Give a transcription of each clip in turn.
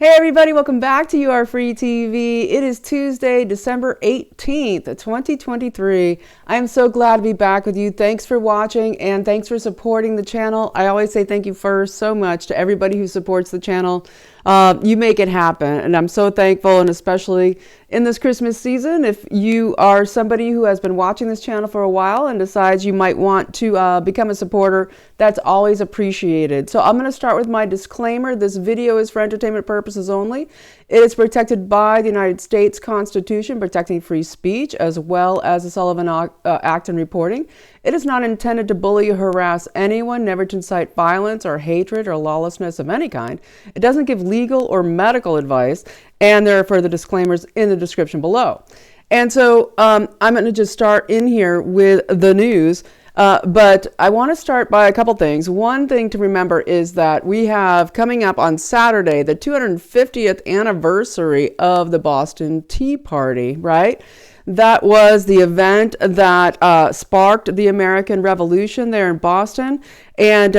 Hey everybody, welcome back to You Are Free TV. It is Tuesday, December 18th, 2023. I am so glad to be back with you. Thanks for watching and thanks for supporting the channel. I always say thank you first so much to everybody who supports the channel. You make it happen, and I'm so thankful, and especially in this Christmas season, if you are somebody who has been watching this channel for a while and decides you might want to become a supporter, that's always appreciated. So I'm going to start with my disclaimer. This video is for entertainment purposes only. It is protected by the United States Constitution, protecting free speech, as well as the Sullivan Act and reporting. It is not intended to bully or harass anyone, never to incite violence or hatred or lawlessness of any kind. It doesn't give legal or medical advice, and there are further disclaimers in the description below. And so I'm going to just start in here with the news. But I want to start by a couple things. One thing to remember is that we have coming up on Saturday, the 250th anniversary of the Boston Tea Party, right? That was the event that sparked the American Revolution there in Boston. And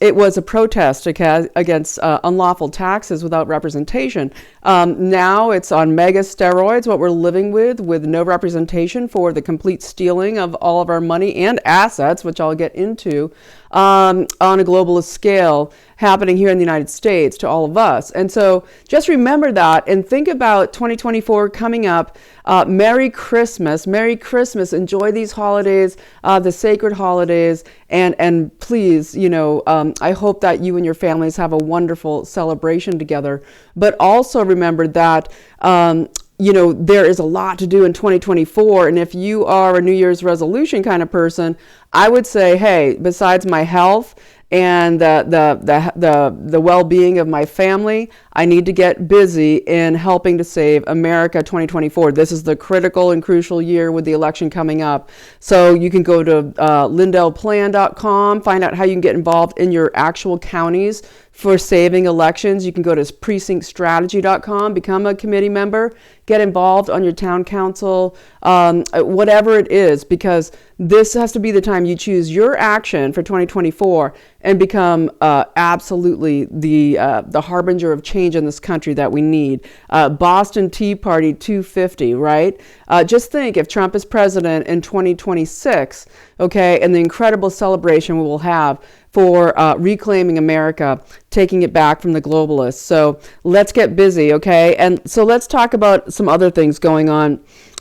it was a protest against unlawful taxes without representation. Now it's on mega steroids, what we're living with no representation for the complete stealing of all of our money and assets, which I'll get into, on a global scale happening here in the United States to all of us. And so just remember that and think about 2024 coming up. Merry Christmas. Merry Christmas. Enjoy these holidays, the sacred holidays, and please, I hope that you and your families have a wonderful celebration together. But also remember that, there is a lot to do in 2024. And if you are a New Year's resolution kind of person, I would say, hey, besides my health and the well-being of my family, I need to get busy in helping to save America 2024. This is the critical and crucial year with the election coming up. So you can go to lindellplan.com, find out how you can get involved in your actual counties for saving elections. You can go to precinctstrategy.com, become a committee member, get involved on your town council, whatever it is, because this has to be the time you choose your action for 2024 and become absolutely the harbinger of change in this country that we need. Boston Tea Party 250, right? Just think if Trump is president in 2026, okay, and the incredible celebration we will have for reclaiming America, taking it back from the globalists. So let's get busy, okay? And so let's talk about some other things going on.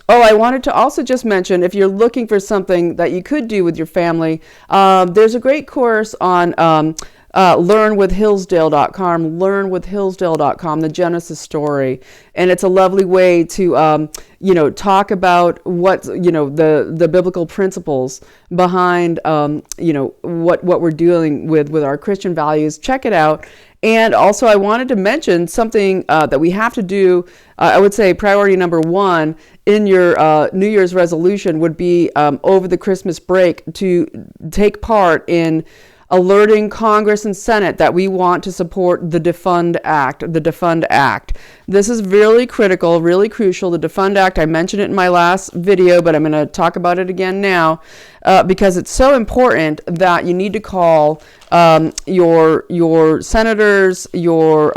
Oh, I wanted to also just mention, if you're looking for something that you could do with your family, there's a great course on learnwithhillsdale.com, the Genesis story. And it's a lovely way to, talk about what, the biblical principles behind, what we're dealing with our Christian values. Check it out. And also I wanted to mention something that we have to do. I would say priority number one in your New Year's resolution would be over the Christmas break to take part in alerting Congress and Senate that we want to support the Defund Act. This is really critical, really crucial. The Defund Act, I mentioned it in my last video, but I'm going to talk about it again now because it's so important that you need to call your senators, your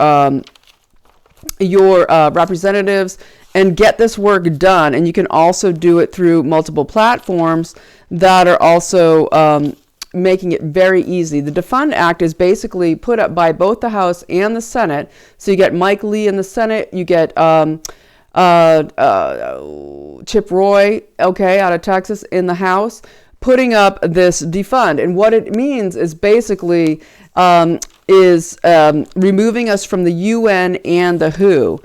representatives, and get this work done. And you can also do it through multiple platforms that are also making it very easy. The Defund Act is basically put up by both the House and the Senate. So you get Mike Lee in the Senate, you get Chip Roy, out of Texas in the House, putting up this defund. And what it means is basically removing us from the UN and the WHO.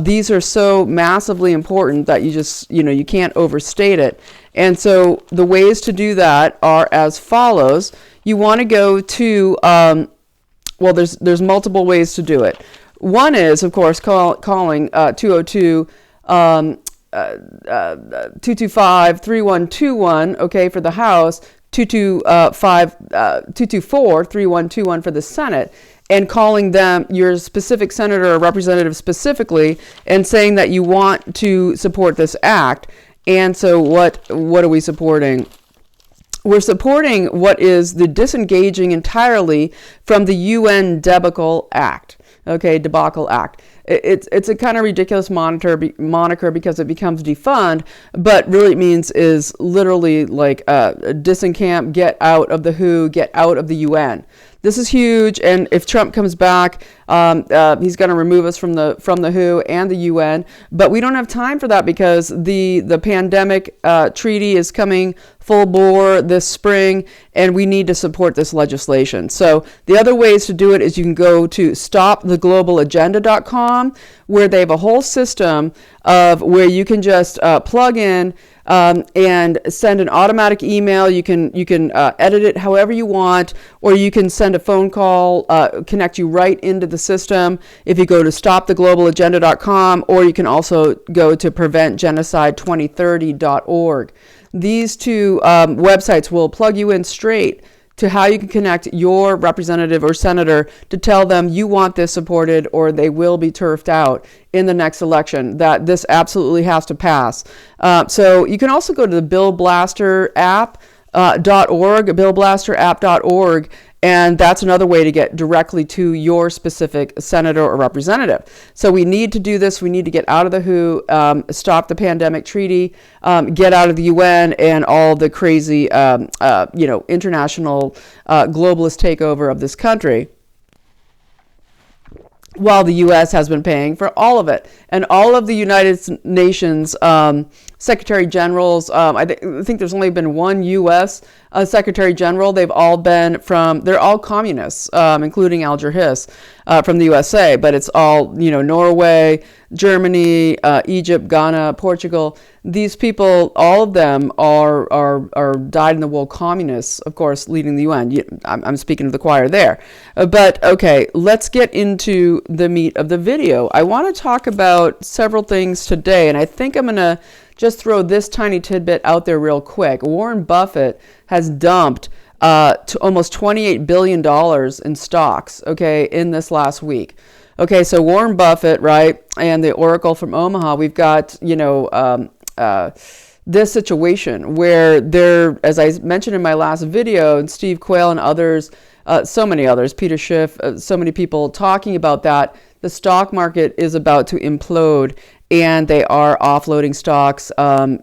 These are so massively important that you just, you can't overstate it. And so the ways to do that are as follows. You want to go to, there's multiple ways to do it. One is, of course, calling 202-225-3121, for the House, 224-3121 for the Senate, and calling them, your specific senator or representative specifically, and saying that you want to support this act. And so what are we supporting? we're supporting what is the disengaging entirely from the UN Debacle Act. Okay, Debacle Act. It's a kind of ridiculous moniker because it becomes defund, but really it means is literally like disencamp, get out of the WHO, get out of the UN. This is huge, and if Trump comes back, he's going to remove us from the WHO and the UN. But we don't have time for that because the pandemic treaty is coming full bore this spring, and we need to support this legislation. So the other ways to do it is you can go to stoptheglobalagenda.com, where they have a whole system of where you can just plug in and send an automatic email. You can edit it however you want, or you can send a phone call, connect you right into the system if you go to stoptheglobalagenda.com, or you can also go to preventgenocide2030.org. These two websites will plug you in straight to how you can connect your representative or senator to tell them you want this supported or they will be turfed out in the next election, that this absolutely has to pass. So you can also go to the billblasterapp.org, billblasterapp.org, and that's another way to get directly to your specific senator or representative. So we need to do this. We need to get out of the WHO, stop the pandemic treaty, get out of the UN and all the crazy, international globalist takeover of this country, while the U.S. has been paying for all of it. And all of the United Nations Secretary Generals, I think there's only been one U.S. Secretary General. They've all been they're all communists, including Alger Hiss from the USA, but it's all, Norway, Germany, Egypt, Ghana, Portugal. These people, all of them are dyed-in-the-wool communists, of course, leading the UN. I'm speaking to the choir there. But, okay, let's get into the meat of the video. I want to talk about several things today, and I think I'm going to just throw this tiny tidbit out there real quick. Warren Buffett has dumped to almost $28 billion in stocks, okay, in this last week. Okay, so Warren Buffett, right, and the Oracle from Omaha, we've got, this situation where they're, as I mentioned in my last video, and Steve Quayle and others, so many others, Peter Schiff, so many people talking about that, the stock market is about to implode, and they are offloading stocks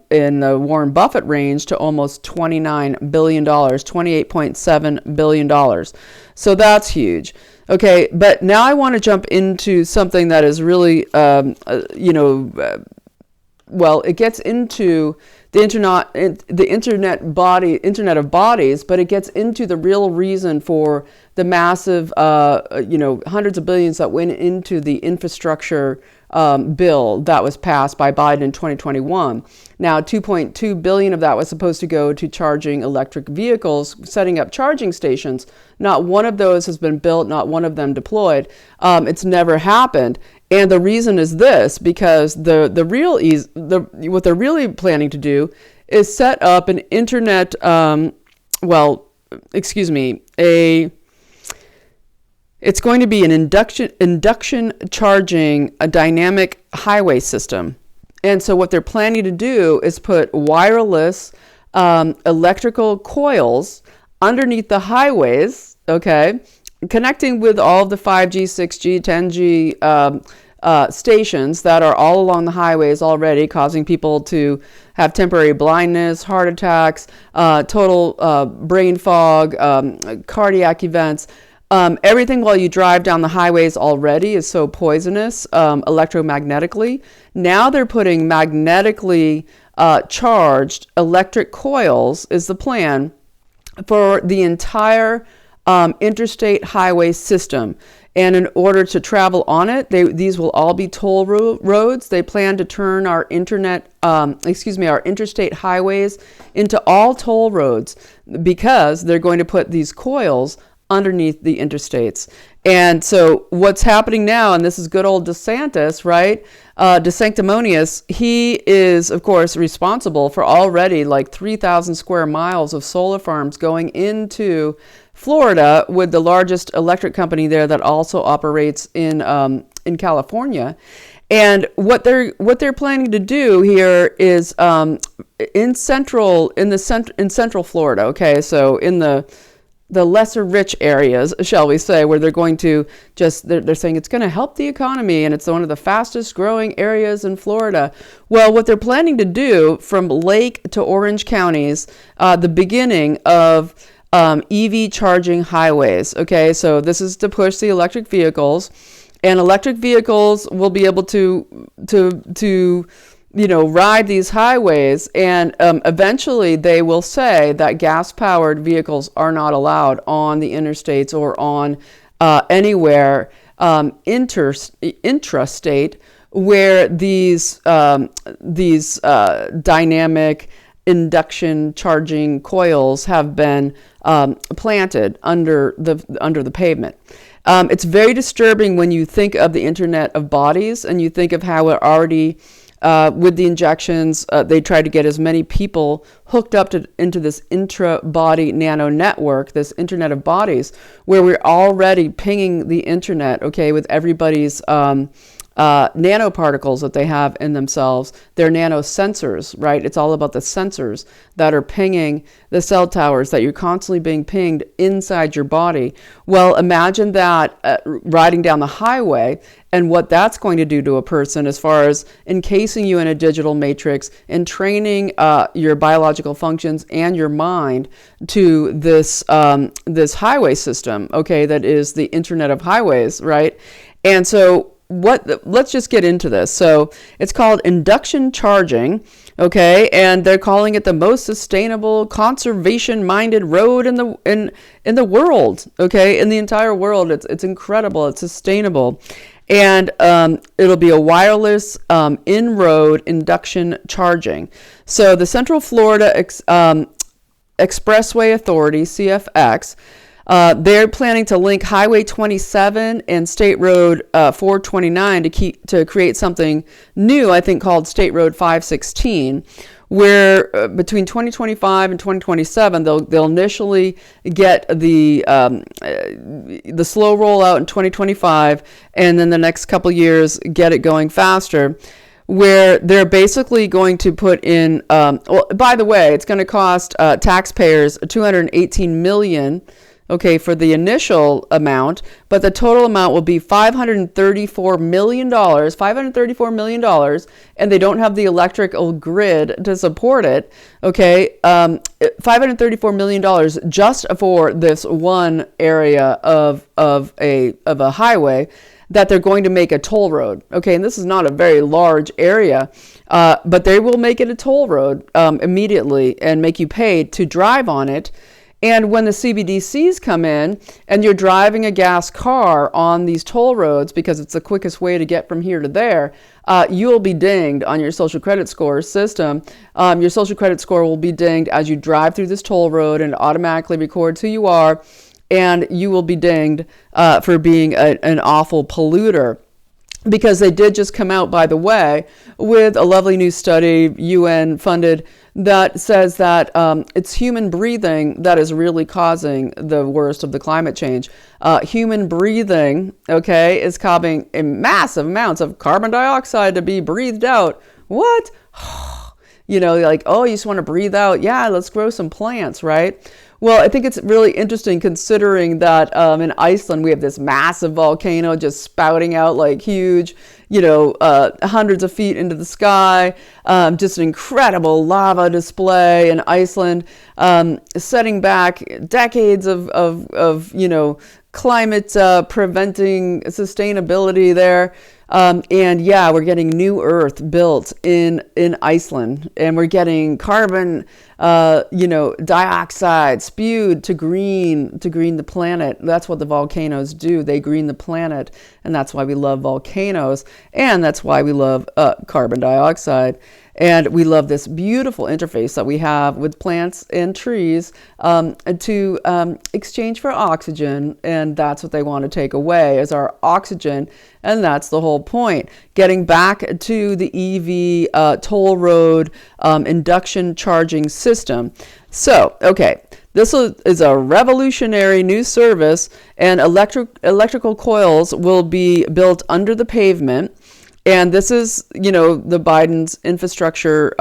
in the Warren Buffett range to almost $29 billion, $28.7 billion. So that's huge. Okay, but now I want to jump into something that is really, it gets into the Internet of Bodies, but it gets into the real reason for the massive, hundreds of billions that went into the infrastructure bill that was passed by Biden in 2021. Now, $2.2 billion of that was supposed to go to charging electric vehicles, setting up charging stations. Not one of those has been built, not one of them deployed. It's never happened. And the reason is this, because what they're really planning to do is set up an internet, it's going to be an induction charging, a dynamic highway system. And so what they're planning to do is put wireless electrical coils underneath the highways, okay, connecting with all of the 5G, 6G, 10G stations that are all along the highways already, causing people to have temporary blindness, heart attacks, total brain fog, cardiac events. Everything while you drive down the highways already is so poisonous electromagnetically. Now they're putting magnetically charged electric coils is the plan for the entire interstate highway system. And in order to travel on it, these will all be toll roads. They plan to turn our our interstate highways into all toll roads because they're going to put these coils underneath the interstates. And so what's happening now, and this is good old Desantis, right? DeSanctimonious, he is, of course, responsible for already like 3,000 square miles of solar farms going into Florida, with the largest electric company there that also operates in California. And what they're planning to do here is in central Florida. Okay, so in the lesser rich areas, shall we say, where they're going to they're saying it's going to help the economy, and it's one of the fastest growing areas in Florida. Well, what they're planning to do from Lake to Orange counties, the beginning of EV charging highways. Okay, so this is to push the electric vehicles, and electric vehicles will be able to ride these highways, and eventually they will say that gas-powered vehicles are not allowed on the interstates or on anywhere intrastate where these dynamic induction charging coils have been planted under the pavement. It's very disturbing when you think of the Internet of Bodies, and you think of how it already, with the injections, they tried to get as many people hooked up into this intra-body nano network, this Internet of Bodies, where we're already pinging the Internet, okay, with everybody's nanoparticles that they have in themselves. They're nanosensors, right? It's all about the sensors that are pinging the cell towers, that you're constantly being pinged inside your body. Well, imagine that riding down the highway, and what that's going to do to a person as far as encasing you in a digital matrix and training your biological functions and your mind to this highway system, okay, that is the Internet of Highways, right? And so let's just get into this. So it's called induction charging, okay, and they're calling it the most sustainable, conservation-minded road in the world, okay, in the entire world. It's incredible. It's sustainable, and it'll be a wireless in-road induction charging. So the Central Florida Expressway Authority, CFX. They're planning to link Highway 27 and State Road 429 to create something new, I think, called State Road 516, where between 2025 and 2027 they'll initially get the slow rollout in 2025, and then the next couple years get it going faster, where they're basically going to put in. Well, by the way, it's going to cost taxpayers $218 million. Okay, for the initial amount, but the total amount will be $534 million, and they don't have the electrical grid to support it. Okay, $534 million just for this one area of a highway that they're going to make a toll road. Okay, and this is not a very large area, but they will make it a toll road immediately and make you pay to drive on it. And when the CBDCs come in and you're driving a gas car on these toll roads, because it's the quickest way to get from here to there, you'll be dinged on your social credit score system. Your social credit score will be dinged as you drive through this toll road, and it automatically records who you are, and you will be dinged for being an awful polluter. Because they did just come out, by the way, with a lovely new study, UN funded, that says that it's human breathing that is really causing the worst of the climate change. Human breathing, okay, is causing massive amounts of carbon dioxide to be breathed out. What? You know, like, oh, you just want to breathe out? Yeah, let's grow some plants, right? Well, I think it's really interesting considering that in Iceland we have this massive volcano just spouting out like huge, hundreds of feet into the sky. Just an incredible lava display in Iceland, setting back decades of climate preventing sustainability there. And yeah, we're getting new Earth built in Iceland, and we're getting carbon, dioxide spewed to green the planet. That's what the volcanoes do. They green the planet, and that's why we love volcanoes, and that's why we love carbon dioxide. And we love this beautiful interface that we have with plants and trees to exchange for oxygen. And that's what they want to take away is our oxygen. And that's the whole point. Getting back to the EV toll road induction charging system. So, okay, this is a revolutionary new service, and electrical coils will be built under the pavement. And this is, the Biden's infrastructure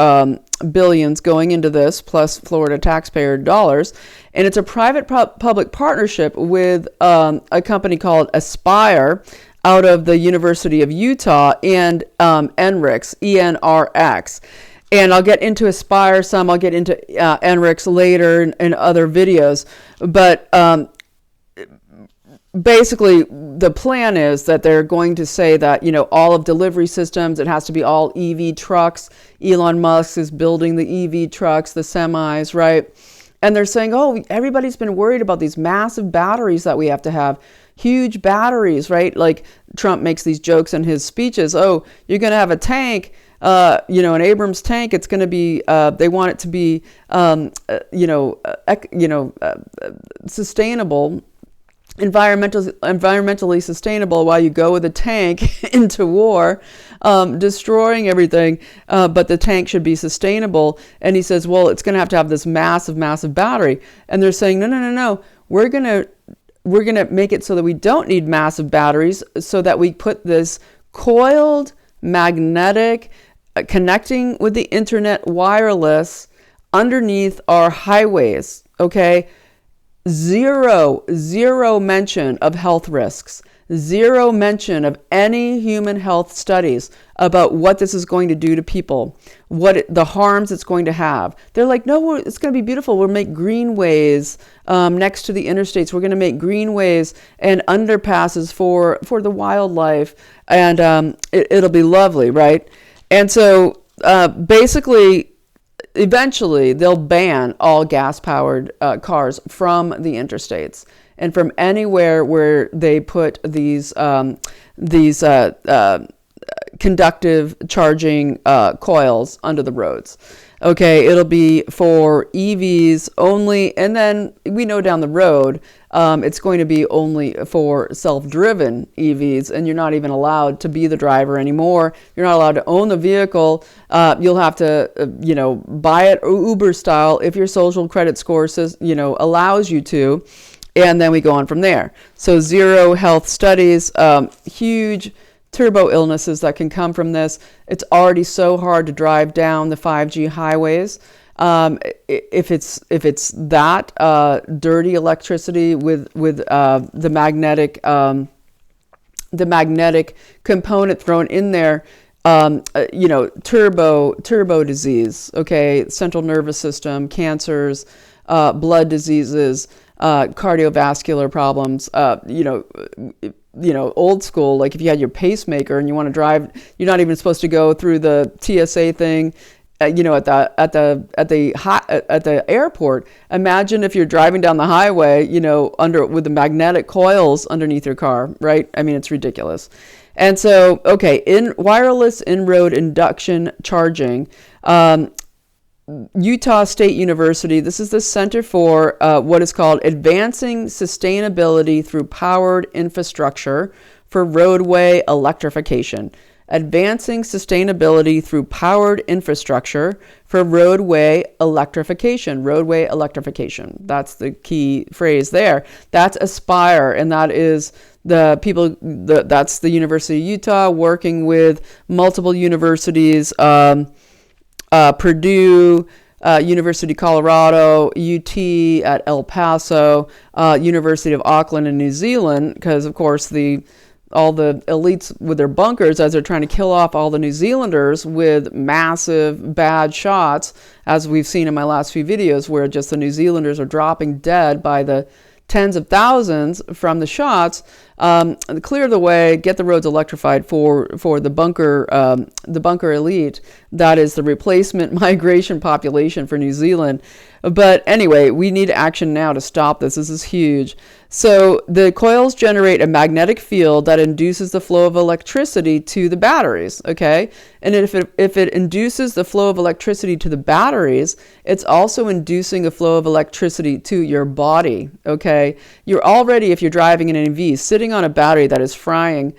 billions going into this, plus Florida taxpayer dollars. And it's a private public partnership with a company called Aspire out of the University of Utah and NRIX, ENRX. And I'll get into Aspire some, I'll get into NRIX later in other videos. But basically, the plan is that they're going to say that, all of delivery systems, it has to be all EV trucks. Elon Musk is building the EV trucks, the semis, right? And they're saying, everybody's been worried about these massive batteries that we have to have. Huge batteries, right? Like Trump makes these jokes in his speeches. Oh, you're going to have a tank, an Abrams tank. It's going to be, they want it to be, sustainable, environmentally sustainable while you go with a tank into war, destroying everything. But the tank should be sustainable. And he says, well, it's going to have this massive, massive battery. And they're saying, no. We're going to make it so that we don't need massive batteries, so that we put this coiled magnetic connecting with the internet wireless underneath our highways. Okay. Zero mention of health risks, zero mention of any human health studies about what this is going to do to people, the harms it's going to have. They're like, no, it's going to be beautiful. We'll make greenways next to the interstates. We're going to make greenways and underpasses for the wildlife, and it'll be lovely, right? And so basically, eventually, they'll ban all gas-powered cars from the interstates and from anywhere where they put these conductive charging coils under the roads. Okay, it'll be for EVs only, and then we know down the road it's going to be only for self-driven EVs, and you're not even allowed to be the driver anymore. You're not allowed to own the vehicle. You'll have to, buy it Uber style if your social credit score says, allows you to, and then we go on from there. So zero health studies, huge turbo illnesses that can come from this. It's already so hard to drive down the 5G highways. If it's that dirty electricity with the magnetic component thrown in there, turbo disease, okay, central nervous system, cancers, blood diseases, cardiovascular problems, old school, like if you had your pacemaker and you want to drive, you're not even supposed to go through the TSA thing, at the airport. Imagine if you're driving down the highway, with the magnetic coils underneath your car, right? I mean, it's ridiculous. And so, okay, in wireless in-road induction charging, Utah State University, this is the Center for what is called Advancing Sustainability Through Powered Infrastructure for Roadway Electrification. Advancing Sustainability Through Powered Infrastructure for Roadway Electrification. Roadway electrification. That's the key phrase there. That's Aspire, and that is that's the University of Utah working with multiple universities, Purdue, University of Colorado, UT at El Paso, University of Auckland in New Zealand, because of course all the elites with their bunkers, as they're trying to kill off all the New Zealanders with massive bad shots, as we've seen in my last few videos, where just the New Zealanders are dropping dead by the tens of thousands from the shots. Clear the way, get the roads electrified for the bunker elite. That is the replacement migration population for New Zealand. But anyway, we need action now to stop this. This is huge. So the coils generate a magnetic field that induces the flow of electricity to the batteries, okay? And if it induces the flow of electricity to the batteries, it's also inducing a flow of electricity to your body, okay? You're already, if you're driving an EV, sitting on a battery that is frying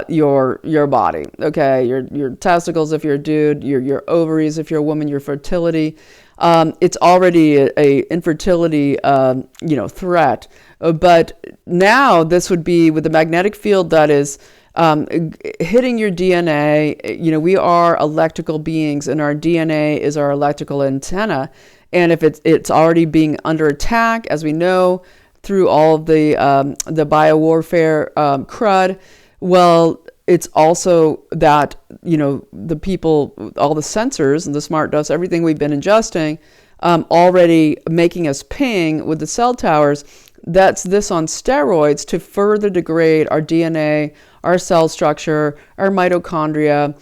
your body, okay? Your testicles if you're a dude, your ovaries if you're a woman, your fertility. It's already a infertility, threat. But now this would be with the magnetic field that is hitting your DNA. We are electrical beings, and our DNA is our electrical antenna. And if it's already being under attack, as we know through all of the biowarfare crud, well, it's also that the people, all the sensors and the smart dust, everything we've been ingesting, already making us ping with the cell towers. That's this on steroids to further degrade our DNA, our cell structure, our mitochondria,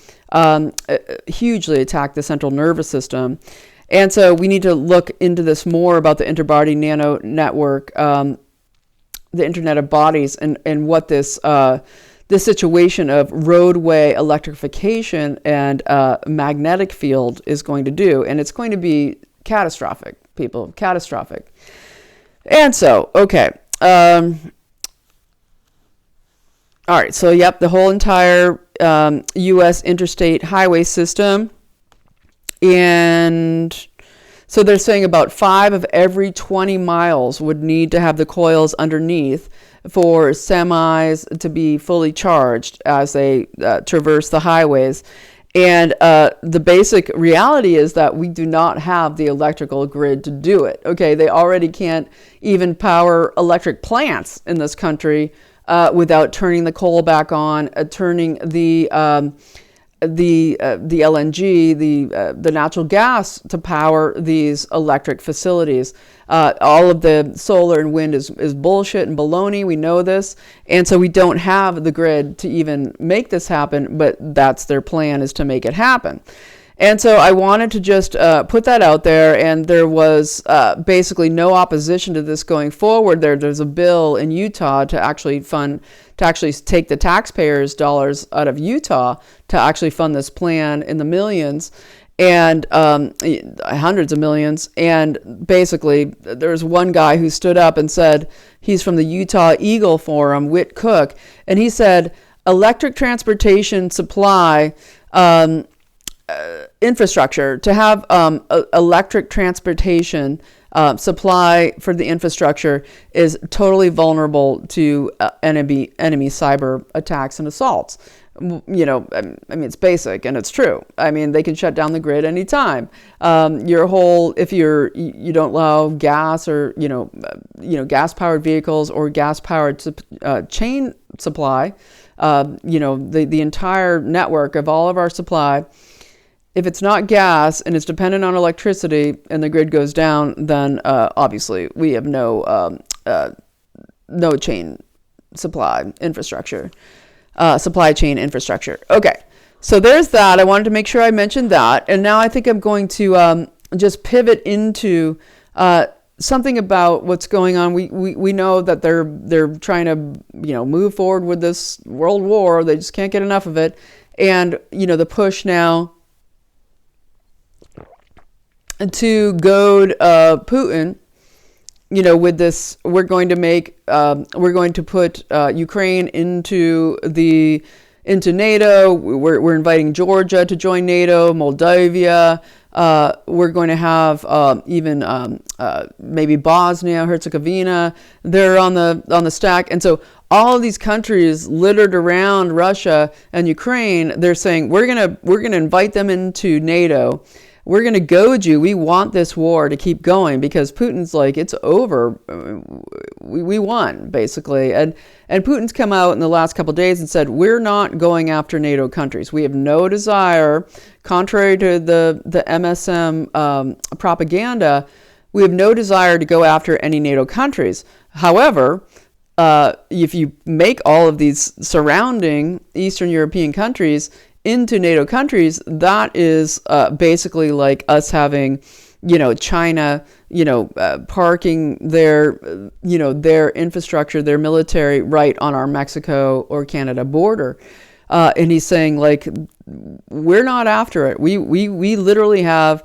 hugely attack the central nervous system. And so we need to look into this more about the interbody nano network, the Internet of Bodies, and what this situation of roadway electrification and magnetic field is going to do. And it's going to be catastrophic, people, catastrophic. And so, okay. All right, so yep, the whole entire U.S. interstate highway system. And so they're saying about 5 of every 20 miles would need to have the coils underneath for semis to be fully charged as they traverse the highways. And the basic reality is that we do not have the electrical grid to do it. Okay, they already can't even power electric plants in this country without turning the coal back on, turning the LNG, the natural gas to power these electric facilities. All of the solar and wind is bullshit and baloney. We know this. And so we don't have the grid to even make this happen, but that's their plan, is to make it happen. And so I wanted to just put that out there, and there was basically no opposition to this going forward. There's a bill in Utah to actually take the taxpayers' dollars out of Utah to actually fund this plan in the millions and hundreds of millions. And basically, there's one guy who stood up and said, he's from the Utah Eagle Forum, Whit Cook, and he said, electric transportation supply infrastructure, to have electric transportation supply for the infrastructure is totally vulnerable to enemy cyber attacks and assaults. It's basic and it's true. I mean, they can shut down the grid anytime. If you don't allow gas or gas powered vehicles or gas powered chain supply, the entire network of all of our supply. If it's not gas and it's dependent on electricity and the grid goes down, then obviously we have no chain supply infrastructure, supply chain infrastructure. Okay, so there's that. I wanted to make sure I mentioned that. And now I think I'm going to just pivot into something about what's going on. We know that they're trying to move forward with this world war. They just can't get enough of it. And the push now to goad Putin, with this, we're going to put Ukraine into NATO. We're inviting Georgia to join NATO, Moldavia. We're going to have even maybe Bosnia, Herzegovina. They're on the stack, and so all of these countries littered around Russia and Ukraine. They're saying we're gonna invite them into NATO. We're going to goad you. We want this war to keep going because Putin's like, it's over. We won, basically. And Putin's come out in the last couple of days and said, we're not going after NATO countries. We have no desire, contrary to the MSM propaganda, we have no desire to go after any NATO countries. However, if you make all of these surrounding Eastern European countries into NATO countries, that is basically like us having, China, parking their infrastructure, their military right on our Mexico or Canada border. And he's saying, like, we're not after it. We literally have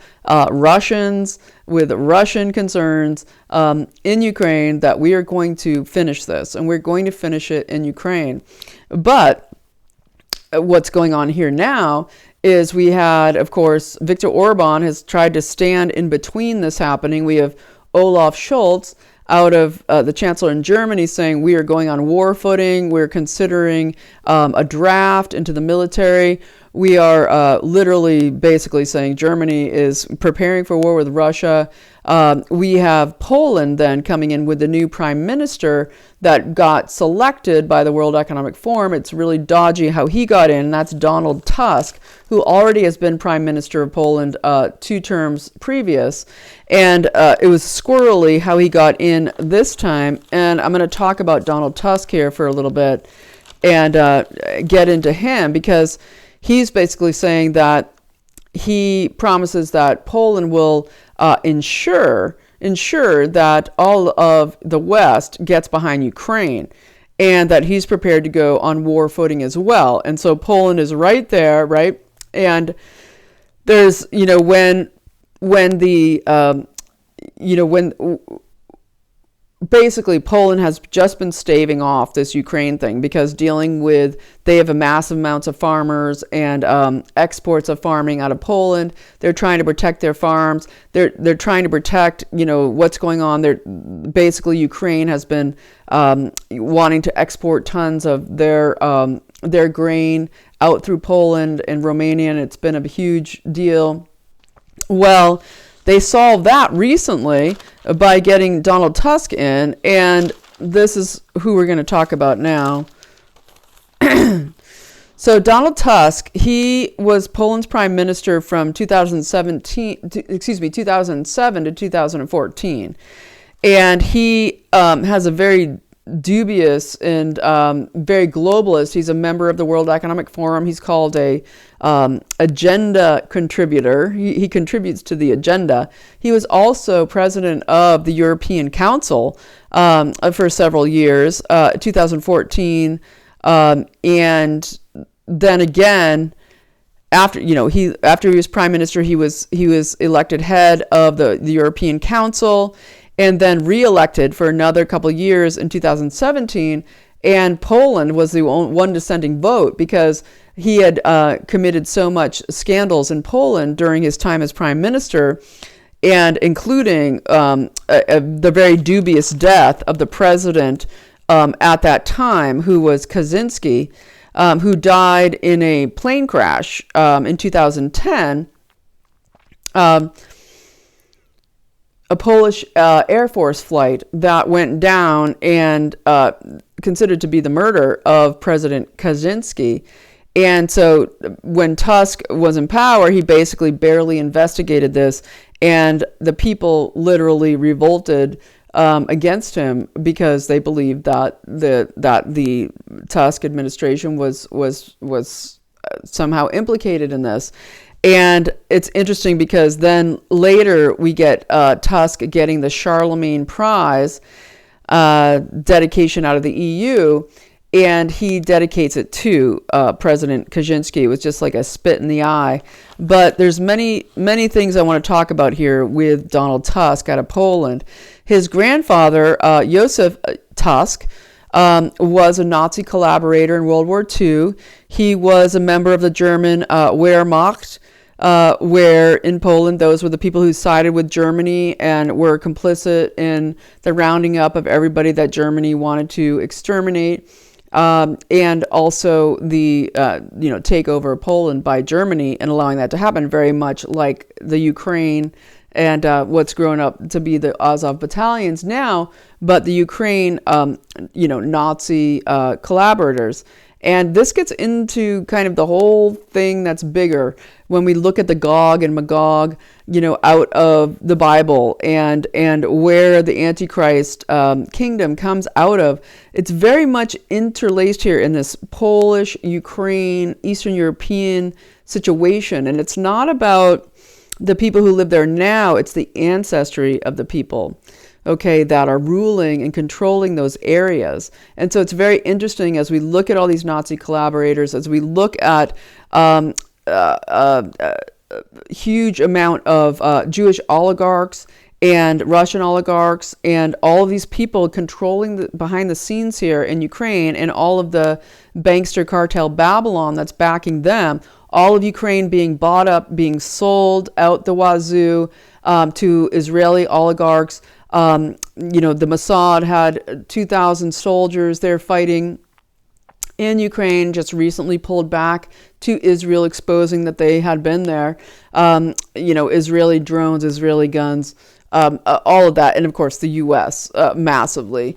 Russians with Russian concerns in Ukraine that we are going to finish this, and we're going to finish it in Ukraine. But what's going on here now is we had, of course, Viktor Orban has tried to stand in between this happening. We have Olaf Scholz out of the chancellor in Germany saying we are going on war footing. We're considering a draft into the military. We are literally basically saying Germany is preparing for war with Russia. We have Poland then coming in with the new prime minister that got selected by the World Economic Forum. It's really dodgy how he got in, and that's Donald Tusk, who already has been prime minister of Poland 2 terms previous. And it was squirrely how he got in this time. And I'm going to talk about Donald Tusk here for a little bit and get into him, because he's basically saying that he promises that Poland will ensure that all of the West gets behind Ukraine, and that he's prepared to go on war footing as well. And so Poland is right there, right? And there's, basically Poland has just been staving off this Ukraine thing, because they have a massive amounts of farmers and exports of farming out of Poland. They're trying to protect their farms. They're trying to protect, what's going on. Basically Ukraine has been wanting to export tons of their grain out through Poland and Romania, and it's been a huge deal. Well, they solved that recently by getting Donald Tusk in, and this is who we're going to talk about now. So Donald Tusk, he was Poland's prime minister from 2007 to 2014, and he has a very dubious and very globalist. He's a member of the World Economic Forum. He's called a agenda contributor. He contributes to the agenda. He was also president of the European Council for several years, 2014, and then again, after he was prime minister, he was elected head of the European Council, and then re-elected for another couple of years in 2017. And Poland was the one dissenting vote, because he had committed so much scandals in Poland during his time as prime minister, and including the very dubious death of the president at that time, who was Kaczynski, who died in a plane crash in 2010. A Polish Air Force flight that went down, and considered to be the murder of President Kaczynski. And so when Tusk was in power, he basically barely investigated this, and the people literally revolted against him, because they believed that the Tusk administration was somehow implicated in this. And it's interesting, because then later we get Tusk getting the Charlemagne Prize dedication out of the EU, and he dedicates it to President Kaczynski. It was just like a spit in the eye. But there's many things I want to talk about here with Donald Tusk out of Poland. His grandfather, Joseph Tusk, was a Nazi collaborator in World War II. He was a member of the German Wehrmacht, where in Poland, those were the people who sided with Germany and were complicit in the rounding up of everybody that Germany wanted to exterminate, and also the takeover of Poland by Germany and allowing that to happen, very much like the Ukraine and what's grown up to be the Azov battalions now, but the Ukraine, Nazi collaborators. And this gets into kind of the whole thing that's bigger when we look at the Gog and Magog, out of the Bible, and where the Antichrist kingdom comes out of. It's very much interlaced here in this Polish, Ukraine, Eastern European situation. And it's not about the people who live there now, it's the ancestry of the people, that are ruling and controlling those areas. And so it's very interesting as we look at all these Nazi collaborators, as we look at huge amount of Jewish oligarchs and Russian oligarchs and all of these people controlling behind the scenes here in Ukraine, and all of the bankster Cartel Babylon that's backing them, all of Ukraine being bought up, being sold out the wazoo to Israeli oligarchs. The Mossad had 2,000 soldiers there fighting in Ukraine, just recently pulled back to Israel, exposing that they had been there. Israeli drones, Israeli guns, all of that. And of course, the U.S. Massively,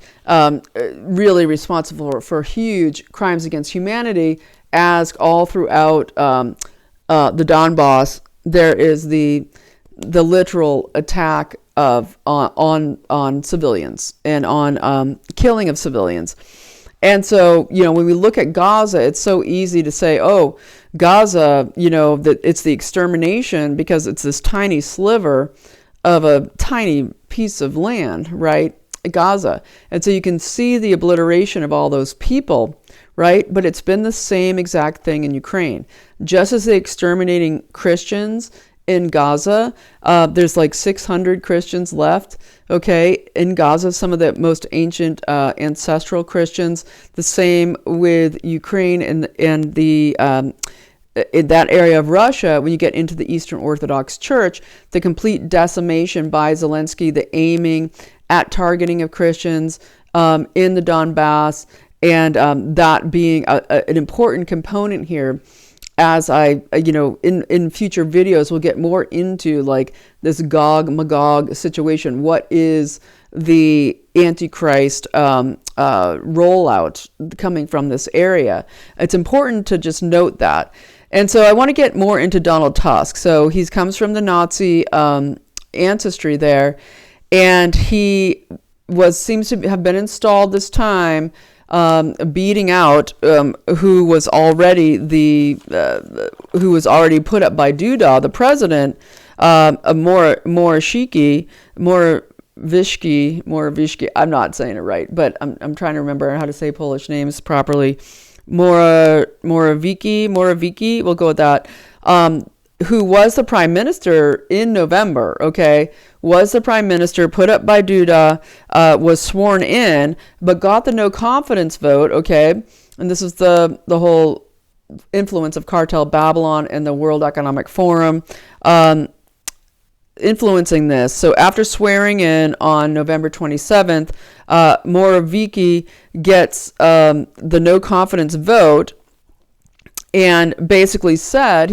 really responsible for huge crimes against humanity, as all throughout the Donbass, there is the literal attack on civilians and on killing of civilians. And so, when we look at Gaza, it's so easy to say, oh, Gaza, that it's the extermination because it's this tiny sliver of a tiny piece of land, right? Gaza. And so you can see the obliteration of all those people, right? But it's been the same exact thing in Ukraine. Just as they're exterminating Christians in Gaza, there's like 600 Christians left, okay, in Gaza, some of the most ancient ancestral Christians. The same with Ukraine and the in that area of Russia. When you get into the Eastern Orthodox Church, the complete decimation by Zelensky, the aiming at targeting of Christians in the Donbass, and that being an important component here. As I, in future videos, we'll get more into like this Gog Magog situation. What is the Antichrist rollout coming from this area? It's important to just note that. And so I want to get more into Donald Tusk. So he comes from the Nazi ancestry there, and he seems to have been installed this time, beating out who was already put up by Duda, the president, Moravishki. I'm not saying it right, but I'm trying to remember how to say Polish names properly. Moraviki, we'll go with that. Who was the prime minister in November, okay, was the prime minister put up by Duda, was sworn in, but got the no confidence vote, okay, and this is the whole influence of Cartel Babylon and the World Economic Forum influencing this. So after swearing in on November 27th, Moraviki gets the no confidence vote, and basically said,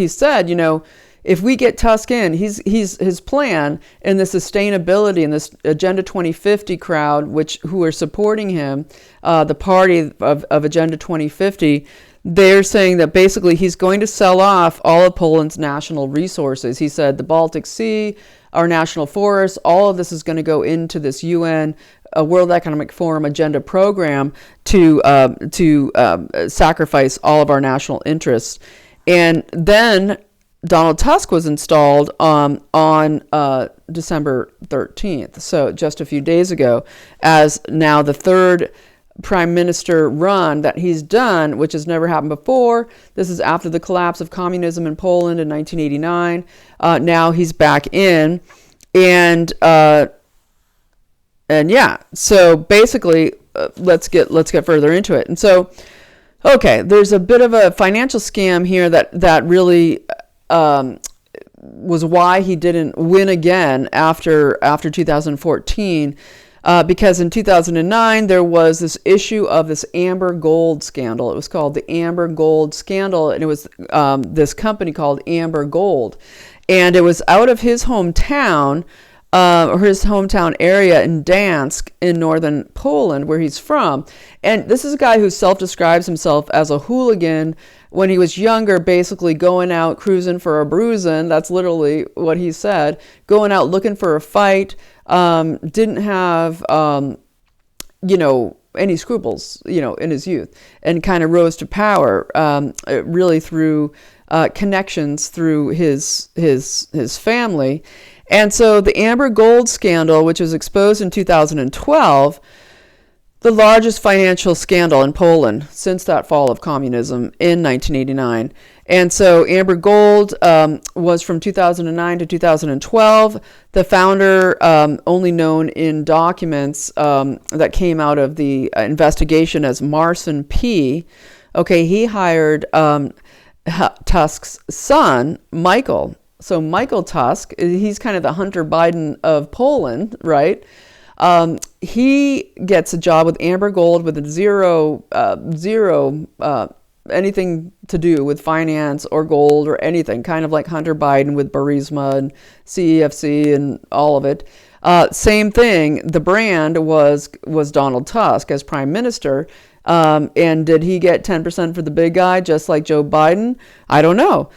if we get Tusk in, his plan and the sustainability and this Agenda 2050 crowd, who are supporting him, the party of Agenda 2050, they're saying that basically he's going to sell off all of Poland's national resources. He said the Baltic Sea, our national forests, all of this is going to go into this UN World Economic Forum agenda program to sacrifice all of our national interests. And then Donald Tusk was installed on December 13th, so just a few days ago, as now the third prime minister run that he's done, which has never happened before. This is after the collapse of communism in Poland in 1989. Now he's back in, and yeah. So basically, let's get further into it. And so, okay, there's a bit of a financial scam here that really was why he didn't win again after 2014. Because in 2009, there was this issue of this Amber Gold scandal. It was called the Amber Gold scandal, and it was this company called Amber Gold. And it was out of his hometown, or his hometown area in Dansk in northern Poland, where he's from. And this is a guy who self-describes himself as a hooligan. When he was younger, basically going out cruising for a bruising. That's literally what he said. Going out looking for a fight. Didn't have, any scruples, in his youth, and kind of rose to power, really through connections through his family. And so the Amber Gold scandal, which was exposed in 2012, the largest financial scandal in Poland since that fall of communism in 1989. And so Amber Gold was from 2009 to 2012. The founder, only known in documents that came out of the investigation as Marcin P. Okay, he hired Tusk's son, Michael. So Michael Tusk, he's kind of the Hunter Biden of Poland, right? He gets a job with Amber Gold with zero anything to do with finance or gold or anything, kind of like Hunter Biden with Burisma and CEFC and all of it. Same thing. The brand was Donald Tusk as prime minister. And did he get 10% for the big guy, just like Joe Biden? I don't know,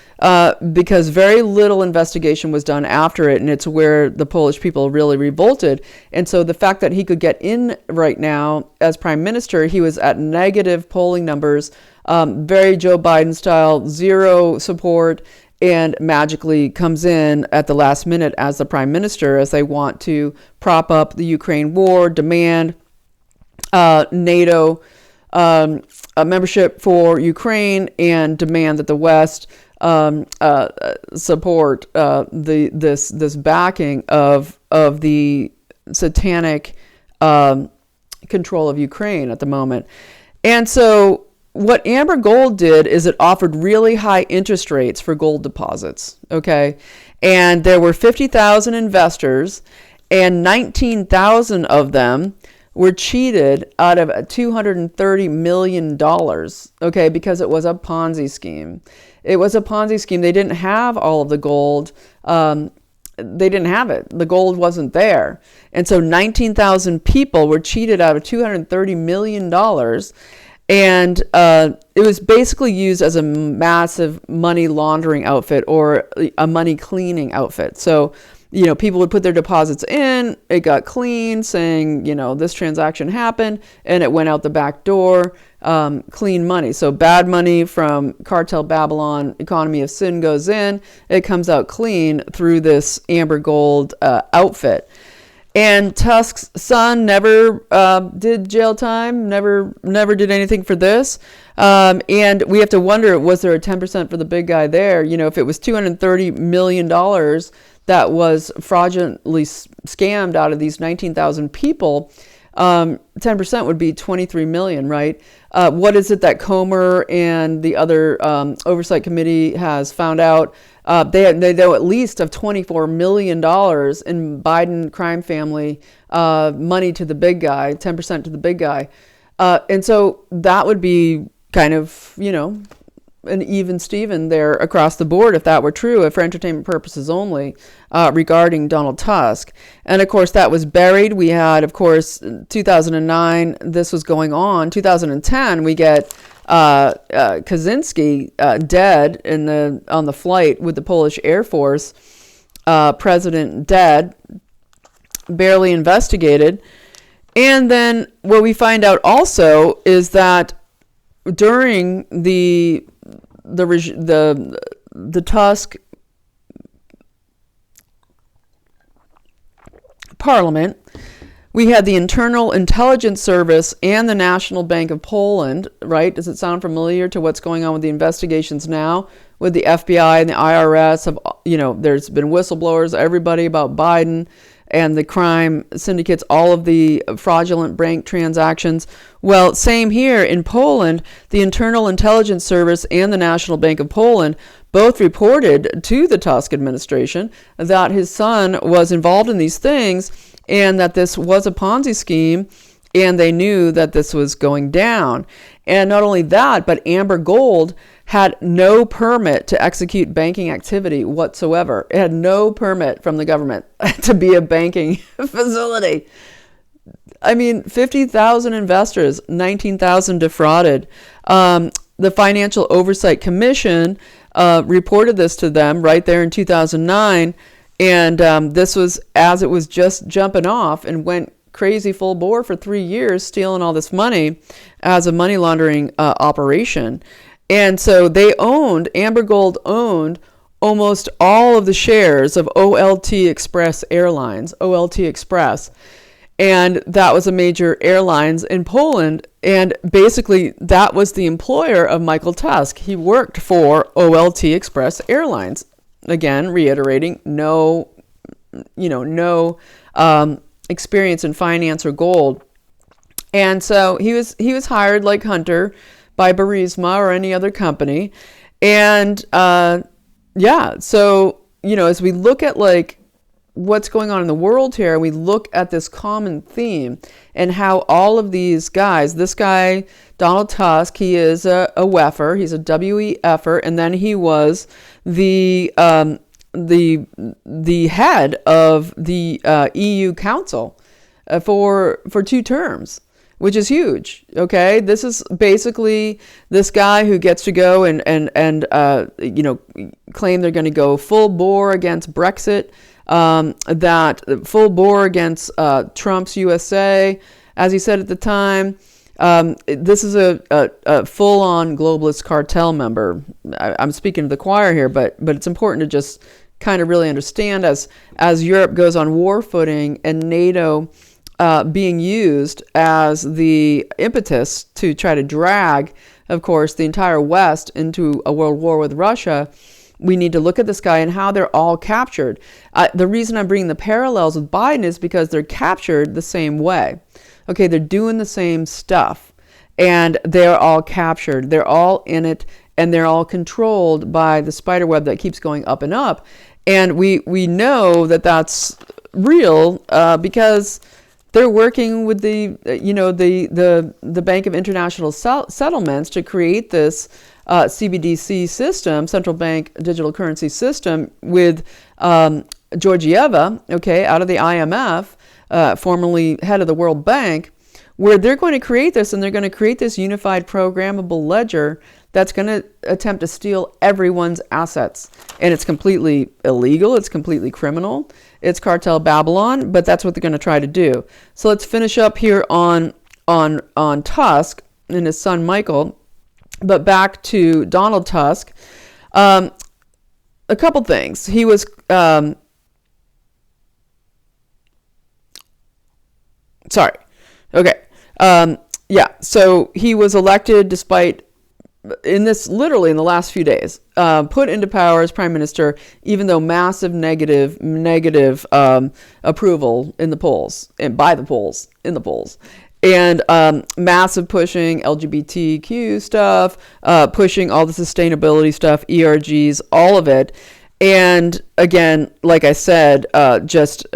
because very little investigation was done after it, and it's where the Polish people really revolted. And so the fact that he could get in right now as prime minister, he was at negative polling numbers, very Joe Biden style, zero support, and magically comes in at the last minute as the prime minister, as they want to prop up the Ukraine war, demand NATO a membership for Ukraine, and demand that the West support this backing of the satanic control of Ukraine at the moment. And so what Amber Gold did is it offered really high interest rates for gold deposits, okay? And there were 50,000 investors, and 19,000 of them were cheated out of $230 million, okay, because it was a Ponzi scheme. It was a Ponzi scheme. They didn't have all of the gold. They didn't have it. The gold wasn't there. And so 19,000 people were cheated out of $230 million. And it was basically used as a massive money laundering outfit or a money cleaning outfit. So, you know, people would put their deposits in, it got cleaned, saying, you know, this transaction happened, and it went out the back door, clean money. So bad money from Cartel Babylon, economy of sin goes in, it comes out clean through this Amber Gold outfit. And Tusk's son never did jail time, never did anything for this. And we have to wonder, was there a 10% for the big guy there? You know, if it was $230 million that was fraudulently scammed out of these 19,000 people, 10% would be 23 million, right? What is it that Comer and the other oversight committee has found out? They know at least of $24 million in Biden crime family money to the big guy, 10% to the big guy. And so that would be kind of, you know, an even Steven there across the board if that were true, for entertainment purposes only, regarding Donald Tusk. And of course that was buried. We had, of course, 2009, this was going on. 2010, we get Kaczynski dead on the flight with the Polish Air Force, president dead, barely investigated. And then what we find out also is that during the Tusk Parliament, we had the Internal Intelligence Service and the National Bank of Poland, right? Does it sound familiar to what's going on with the investigations now with the FBI and the IRS? You know, there's been whistleblowers, everybody about Biden and the crime syndicates, all of the fraudulent bank transactions. Well, same here in Poland, the Internal Intelligence Service and the National Bank of Poland both reported to the Tusk administration that his son was involved in these things and that this was a Ponzi scheme, and they knew that this was going down. And not only that, but Amber Gold had no permit to execute banking activity whatsoever. It had no permit from the government to be a banking facility. I mean, 50,000 investors, 19,000 defrauded. The Financial Oversight Commission reported this to them right there in 2009. And this was as it was just jumping off and went crazy full bore for 3 years, stealing all this money as a money laundering operation. And so Amber Gold owned almost all of the shares of OLT Express Airlines, OLT Express. And that was a major airlines in Poland. And basically that was the employer of Michael Tusk. He worked for OLT Express Airlines. Again, reiterating, no experience in finance or gold. And so he was hired like Hunter by Burisma or any other company. And so, you know, as we look at like what's going on in the world here, we look at this common theme and how all of these guys, this guy, Donald Tusk, he is a WEFer, he's a WEFer, and then he was the head of the EU Council for 2 terms, which is huge. Okay, this is basically this guy who gets to go and claim they're going to go full bore against Brexit, that full bore against Trump's USA, as he said at the time. This is a full-on globalist cartel member. I'm speaking to the choir here, but it's important to just kind of really understand as Europe goes on war footing and NATO being used as the impetus to try to drag, of course, the entire West into a world war with Russia. We need to look at this guy and how they're all captured. The reason I'm bringing the parallels with Biden is because they're captured the same way. Okay, they're doing the same stuff, and they're all captured. They're all in it, and they're all controlled by the spider web that keeps going up and up. And we know that that's real because they're working with the Bank of International Settlements to create this CBDC system, central bank digital currency system, with Georgieva, okay, out of the IMF, formerly head of the World Bank, where they're going to create this, and they're going to create this unified programmable ledger that's going to attempt to steal everyone's assets. And it's completely illegal. It's completely criminal. It's Cartel Babylon, but that's what they're going to try to do. So let's finish up here on Tusk and his son Michael. But back to Donald Tusk. A couple things. He was sorry. Okay. So he was elected despite, literally in the last few days, put into power as prime minister, even though massive negative approval in the polls, and by the polls, in the polls. And massive pushing LGBTQ stuff, pushing all the sustainability stuff, ERGs, all of it. And again, like I said, just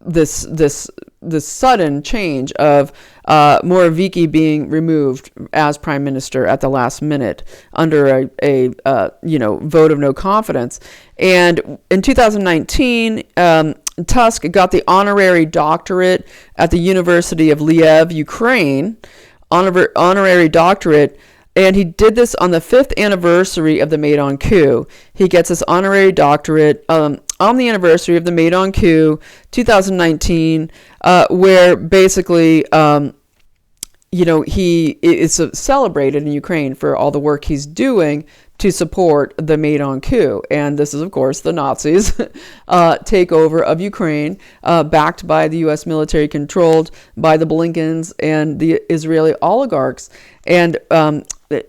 this sudden change of Morawiecki being removed as prime minister at the last minute under a vote of no confidence. And in 2019, Tusk got the honorary doctorate at the University of Lviv, Ukraine, honorary doctorate. And he did this on the 5th anniversary of the Maidan coup. He gets his honorary doctorate on the anniversary of the Maidan coup, 2019, where basically, he is celebrated in Ukraine for all the work he's doing to support the Maidan coup. And this is, of course, the Nazis' takeover of Ukraine, backed by the U.S. military, controlled by the Blinkens and the Israeli oligarchs. And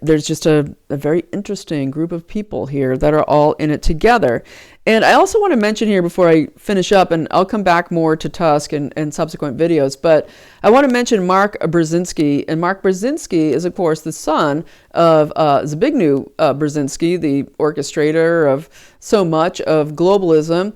there's just a very interesting group of people here that are all in it together. And I also want to mention here before I finish up, and I'll come back more to Tusk and subsequent videos, but I want to mention Mark Brzezinski. And Mark Brzezinski is, of course, the son of Zbigniew Brzezinski, the orchestrator of so much of globalism.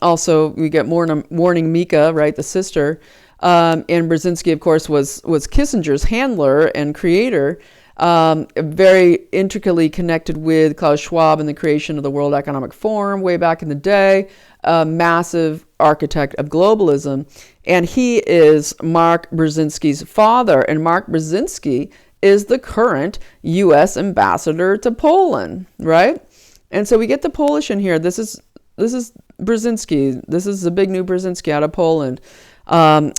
Also, we get Warning Mika, right, the sister. And Brzezinski, of course, was Kissinger's handler and creator, very intricately connected with Klaus Schwab and the creation of the World Economic Forum way back in the day, a massive architect of globalism. And he is Mark Brzezinski's father. And Mark Brzezinski is the current U.S. ambassador to Poland, right? And so we get the Polish in here. This is Brzezinski. This is the big new Brzezinski out of Poland. And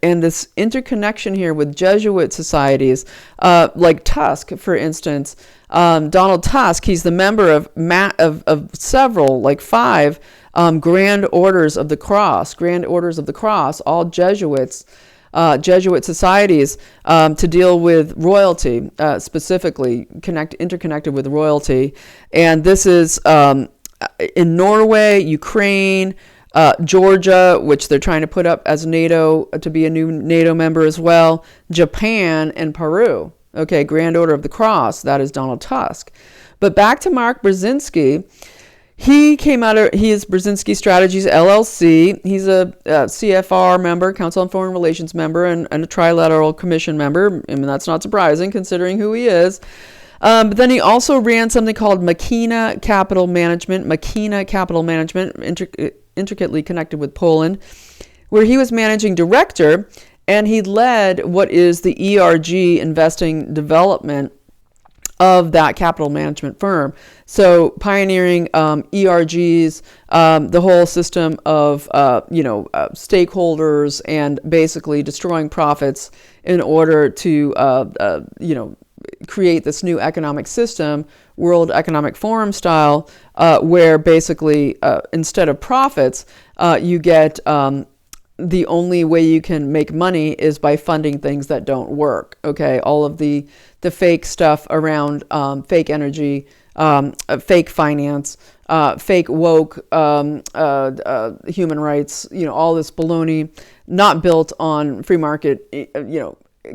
this interconnection here with Jesuit societies, like Tusk, for instance, Donald Tusk, he's the member of several, like 5 Grand Orders of the Cross, all Jesuits, Jesuit societies, to deal with royalty, specifically interconnected with royalty. And this is in Norway, Ukraine, Georgia, which they're trying to put up as NATO, to be a new NATO member as well, Japan, and Peru. Okay, Grand Order of the Cross, that is Donald Tusk. But back to Mark Brzezinski. He is Brzezinski Strategies LLC. He's a CFR member, Council on Foreign Relations member, and a Trilateral Commission member. I mean, that's not surprising considering who he is. But then he also ran something called Machina Capital Management, intricately connected with Poland, where he was managing director, and he led what is the ERG investing development of that capital management firm. So pioneering ERGs, the whole system of stakeholders, and basically destroying profits in order to create this new economic system, World Economic Forum style, where basically instead of profits, you get the only way you can make money is by funding things that don't work. Okay, all of the fake stuff around fake energy, fake finance, fake woke human rights, all this baloney, not built on free market,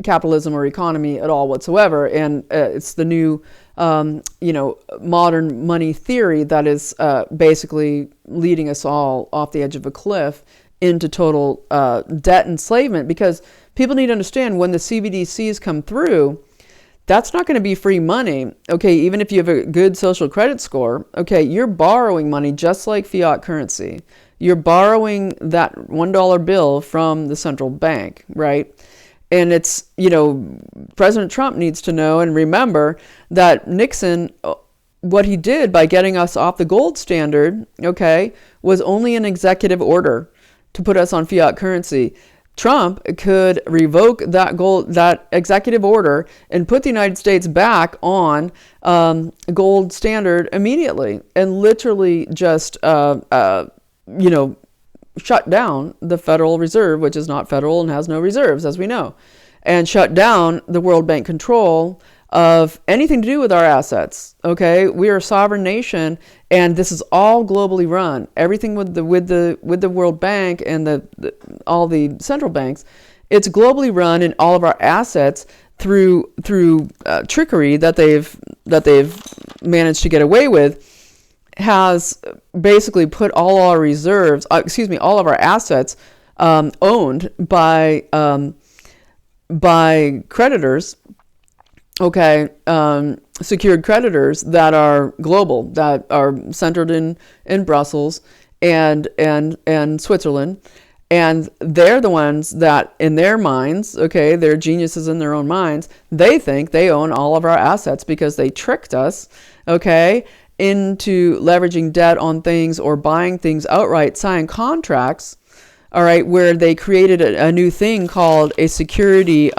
capitalism or economy at all whatsoever. And it's the new, modern money theory that is basically leading us all off the edge of a cliff into total debt enslavement, because people need to understand when the CBDCs come through, that's not going to be free money. Okay, even if you have a good social credit score, okay, you're borrowing money just like fiat currency. You're borrowing that $1 bill from the central bank, right? And it's, President Trump needs to know and remember that Nixon, what he did by getting us off the gold standard, okay, was only an executive order to put us on fiat currency. Trump could revoke that executive order and put the United States back on gold standard immediately, and literally just shut down the Federal Reserve, which is not federal and has no reserves, as we know, and shut down the World Bank control of anything to do with our assets. Okay, we are a sovereign nation, and this is all globally run. Everything with the World Bank and all the central banks, it's globally run, and all of our assets through trickery that they've managed to get away with has basically put all our reserves, all of our assets owned by creditors. Okay, secured creditors that are global, that are centered in Brussels and Switzerland, and they're the ones that, in their minds, okay, they're geniuses in their own minds, they think they own all of our assets because they tricked us, okay, into leveraging debt on things or buying things outright, signing contracts, all right, where they created a new thing called a security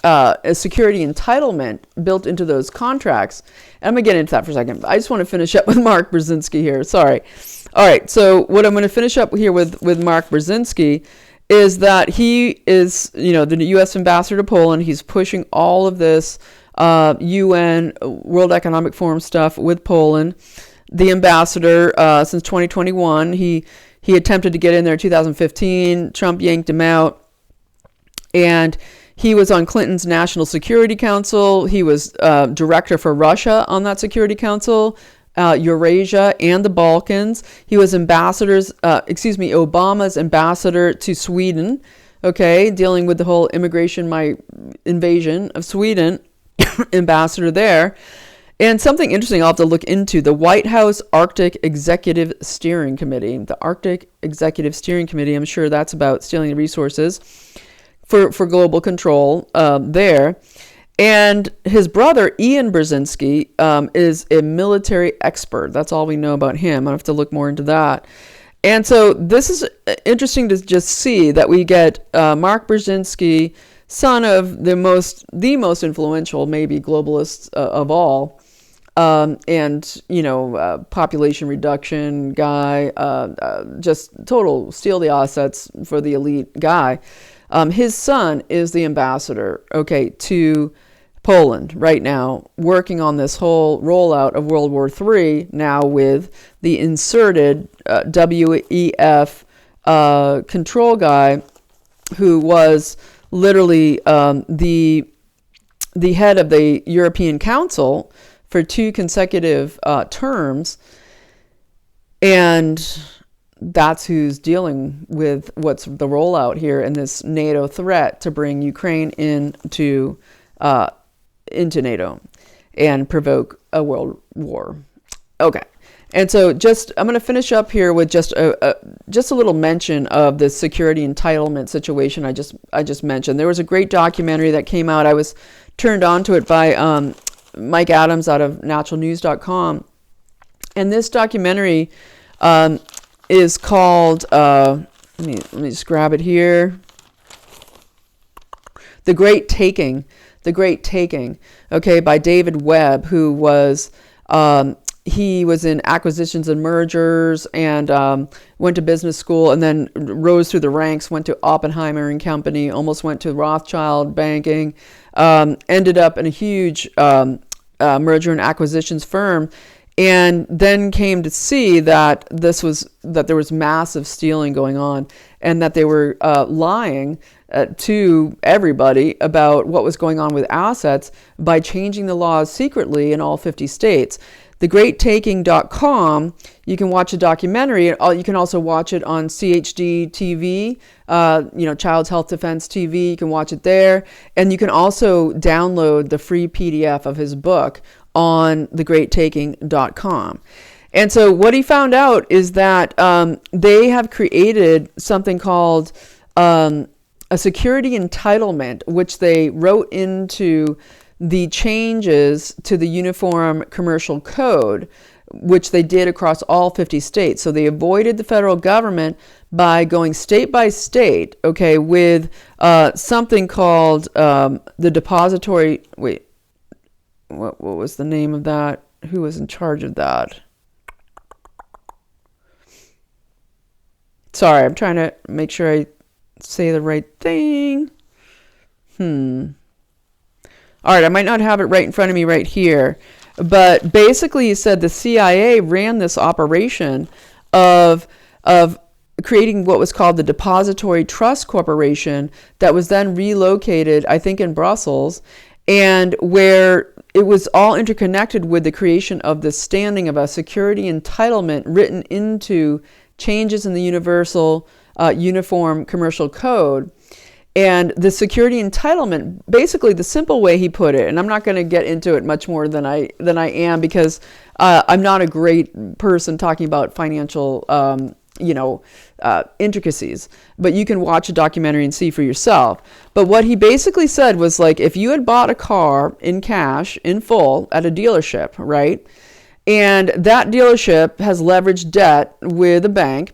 entitlement built into those contracts. And I'm going to get into that for a second. I just want to finish up with Mark Brzezinski here. Sorry. All right. So what I'm going to finish up here with Mark Brzezinski is that he is, the U.S. ambassador to Poland. He's pushing all of this UN, World Economic Forum stuff with Poland. The ambassador, since 2021, he attempted to get in there in 2015. Trump yanked him out. And he was on Clinton's National Security Council. He was director for Russia on that Security Council, Eurasia, and the Balkans. He was Obama's ambassador to Sweden, okay, dealing with the whole invasion of Sweden, ambassador there. And something interesting I'll have to look into, the White House Arctic Executive Steering Committee. The Arctic Executive Steering Committee, I'm sure that's about stealing resources for global control there. And his brother, Ian Brzezinski, is a military expert. That's all we know about him. I have to look more into that. And so this is interesting to just see that we get Mark Brzezinski, son of the most influential, maybe globalists of all, and population reduction guy, just total steal the assets for the elite guy. His son is the ambassador, okay, to Poland right now, working on this whole rollout of World War III now with the inserted WEF control guy, who was literally the head of the European Council for 2 consecutive terms. And that's who's dealing with what's the rollout here in this NATO threat to bring Ukraine into NATO and provoke a world war. Okay. And so I'm going to finish up here with just a little mention of the security entitlement situation I just mentioned. There was a great documentary that came out. I was turned on to it by Mike Adams out of naturalnews.com. And this documentary is called, let me just grab it here. The Great Taking, okay, by David Webb, who was, he was in acquisitions and mergers and went to business school and then rose through the ranks, went to Oppenheimer and Company, almost went to Rothschild banking, ended up in a huge merger and acquisitions firm, and then came to see that there was massive stealing going on and that they were lying to everybody about what was going on with assets by changing the laws secretly in all 50 states. TheGreatTaking.com, you can watch a documentary. You can also watch it on CHD TV, Child's Health Defense TV. You can watch it there. And you can also download the free PDF of his book on TheGreatTaking.com. And so what he found out is that they have created something called a security entitlement, which they wrote into the changes to the Uniform Commercial Code, which they did across all 50 states. So they avoided the federal government by going state by state, okay, with something called the depository. Wait, what was the name of that? Who was in charge of that? Sorry, I'm trying to make sure I say the right thing. All right, I might not have it right in front of me right here, but basically he said the CIA ran this operation of creating what was called the Depository Trust Corporation that was then relocated, I think, in Brussels, and where it was all interconnected with the creation of the standing of a security entitlement written into changes in the Uniform Commercial Code. And the security entitlement, basically the simple way he put it, and I'm not going to get into it much more than I am because I'm not a great person talking about financial, intricacies. But you can watch a documentary and see for yourself. But what he basically said was, like, if you had bought a car in cash, in full, at a dealership, right? And that dealership has leveraged debt with a bank.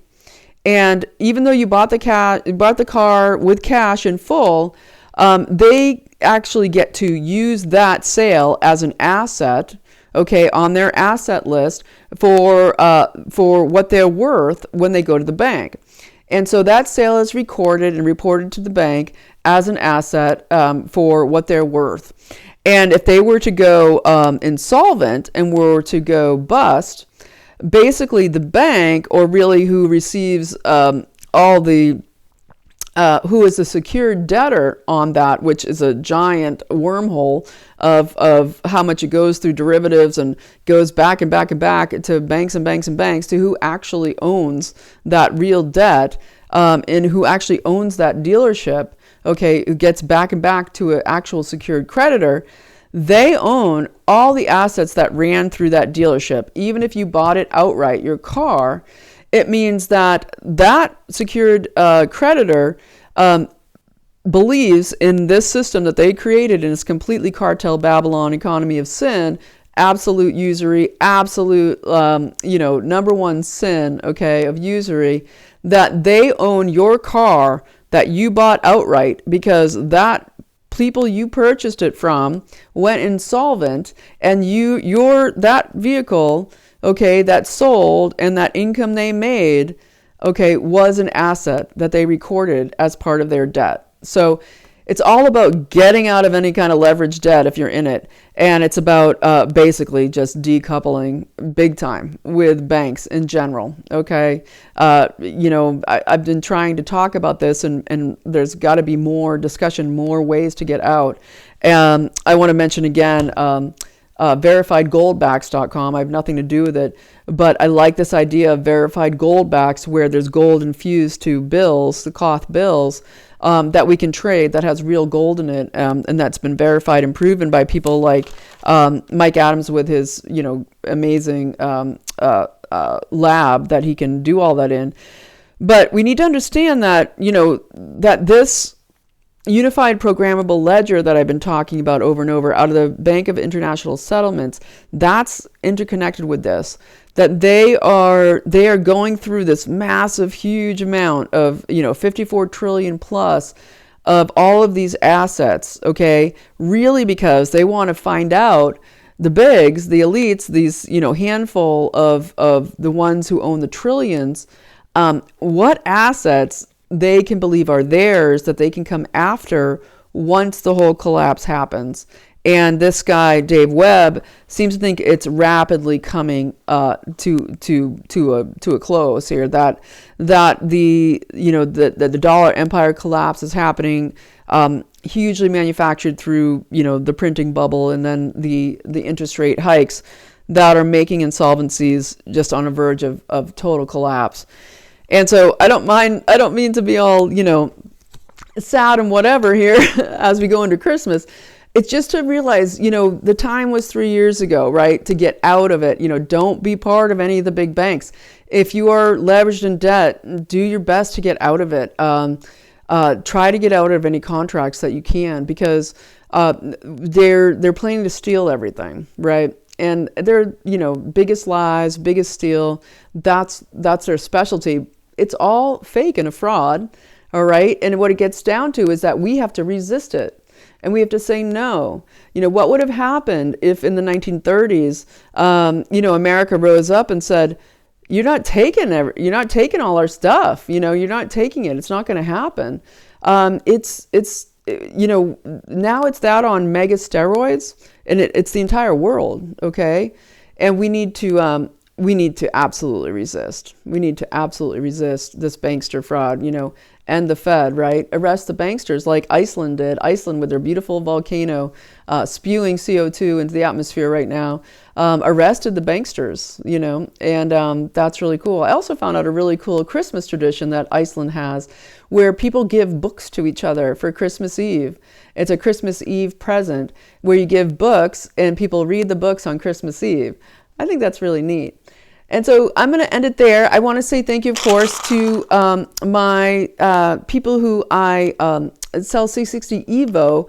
And even though you bought the car with cash in full, they actually get to use that sale as an asset, okay, on their asset list for what they're worth when they go to the bank. And so that sale is recorded and reported to the bank as an asset for what they're worth. And if they were to go insolvent and were to go bust, basically the bank, or really who receives all the who is the secured debtor on that, which is a giant wormhole of how much it goes through derivatives and goes back and back and back to banks and banks and banks, to who actually owns that real debt, and who actually owns that dealership, okay, who gets back and back to an actual secured creditor. They own all the assets that ran through that dealership. Even if you bought it outright, your car, it means that that secured creditor believes in this system that they created, and it's completely Cartel Babylon, economy of sin, absolute usury, absolute, number one sin, okay, of usury, that they own your car that you bought outright because that people you purchased it from went insolvent, and that vehicle, okay, that sold, and that income they made, okay, was an asset that they recorded as part of their debt. So it's all about getting out of any kind of leveraged debt if you're in it. And it's about basically just decoupling big time with banks in general. Okay. I've been trying to talk about this, and there's got to be more discussion, more ways to get out. I want to mention again, verifiedgoldbacks.com. I have nothing to do with it, but I like this idea of verified goldbacks where there's gold infused to bills, the cloth bills, that we can trade that has real gold in it, and that's been verified and proven by people like Mike Adams with his, amazing lab that he can do all that in. But we need to understand that, that this unified programmable ledger that I've been talking about over and over out of the Bank of International Settlements, that's interconnected with this, that they are going through this massive, huge amount of, 54 trillion plus of all of these assets, okay, really because they want to find out the bigs, the elites, these, handful of the ones who own the trillions, what assets they can believe are theirs that they can come after once the whole collapse happens. And this guy, Dave Webb, seems to think it's rapidly coming to a close here. That the dollar empire collapse is happening, hugely manufactured through the printing bubble, and then the interest rate hikes that are making insolvencies just on the verge of total collapse. And so I don't mean to be all, sad and whatever here as we go into Christmas. It's just to realize, the time was 3 years ago, right? To get out of it. Don't be part of any of the big banks. If you are leveraged in debt, do your best to get out of it. Try to get out of any contracts that you can, because they're planning to steal everything, right? And they're, biggest lies, biggest steal. That's their specialty. It's all fake and a fraud, all right? And what it gets down to is that we have to resist it. And we have to say no. What would have happened if in the 1930s, America rose up and said, you're not taking all our stuff. You're not taking it. It's not going to happen. Now it's that on mega steroids, and it's the entire world. Okay. And we need to absolutely resist. We need to absolutely resist this bankster fraud, and the Fed, right? Arrest the banksters like Iceland did. Iceland, with their beautiful volcano spewing CO2 into the atmosphere right now, arrested the banksters, and that's really cool. I also found out a really cool Christmas tradition that Iceland has, where people give books to each other for Christmas Eve. It's a Christmas Eve present where you give books and people read the books on Christmas Eve. I think that's really neat. And so I'm going to end it there. I want to say thank you, of course, to my people who I sell C60 Evo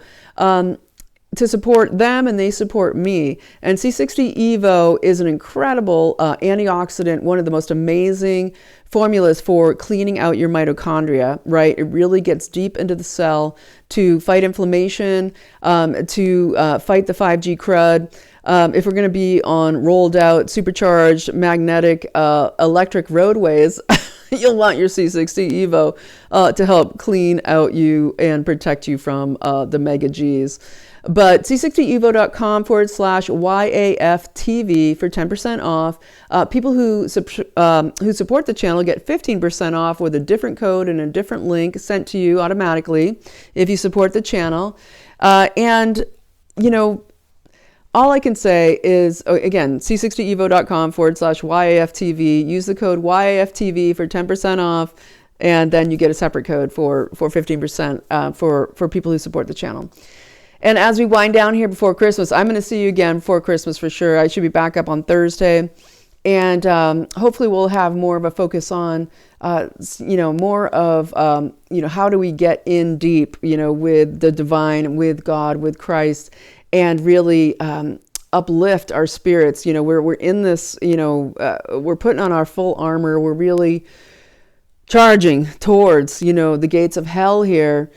to support them, and they support me. And C60 Evo is an incredible antioxidant, one of the most amazing formulas for cleaning out your mitochondria, right? It really gets deep into the cell to fight inflammation, to fight the 5G crud. If we're going to be on rolled out, supercharged, magnetic, electric roadways, you'll want your C60 Evo to help clean out you and protect you from the mega Gs. But c60evo.com/YAFTV for 10% off. People who support the channel get 15% off with a different code and a different link sent to you automatically if you support the channel. All I can say is, again, c60evo.com/YAFTV. Use the code YAFTV for 10% off, and then you get a separate code for 15% for people who support the channel. And as we wind down here before Christmas, I'm going to see you again before Christmas for sure. I should be back up on Thursday. And hopefully we'll have more of a focus on, more of, how do we get in deep, with the divine, with God, with Christ, and really uplift our spirits. We're in this, we're putting on our full armor. We're really charging towards, the gates of hell here.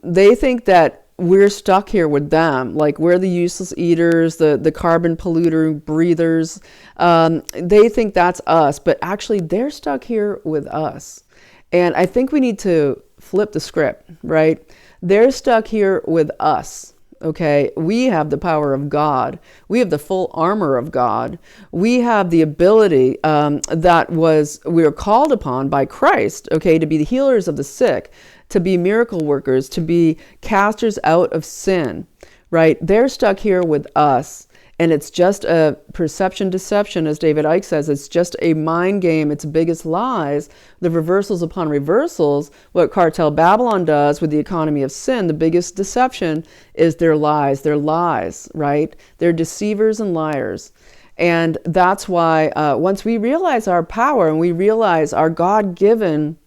They think that we're stuck here with them, like we're the useless eaters, the carbon polluter breathers. They think that's us, but actually they're stuck here with us. And I think we need to flip the script, right? They're stuck here with us. Okay, we have the power of God. We have the full armor of God. We have the ability we are called upon by Christ, okay, to be the healers of the sick, to be miracle workers, to be casters out of sin, right? They're stuck here with us. And it's just a perception deception, as David Icke says. It's just a mind game. Its biggest lies, the reversals upon reversals. What Cartel Babylon does with the economy of sin, the biggest deception is their lies. Their lies, right? They're deceivers and liars. And that's why once we realize our power and we realize our God-given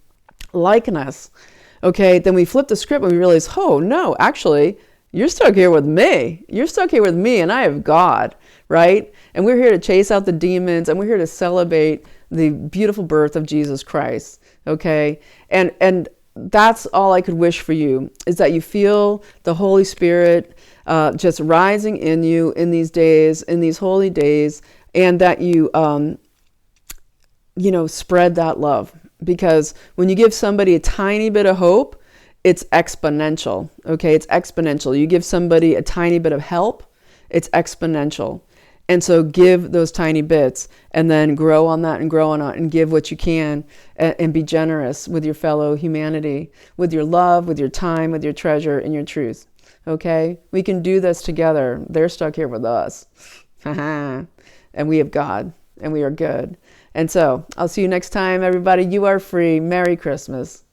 likeness, okay, then we flip the script and we realize, oh, no, actually, you're stuck here with me. You're stuck here with me, and I have God, right? And we're here to chase out the demons, and we're here to celebrate the beautiful birth of Jesus Christ, okay? And that's all I could wish for you, is that you feel the Holy Spirit just rising in you in these days, in these holy days, and that you, spread that love. Because when you give somebody a tiny bit of hope, it's exponential, okay? It's exponential. You give somebody a tiny bit of help, it's exponential. And so give those tiny bits and then grow on that and grow on it and give what you can and be generous with your fellow humanity, with your love, with your time, with your treasure and your truth, okay? We can do this together. They're stuck here with us. And we have God and we are good. And so I'll see you next time, everybody. You are free. Merry Christmas.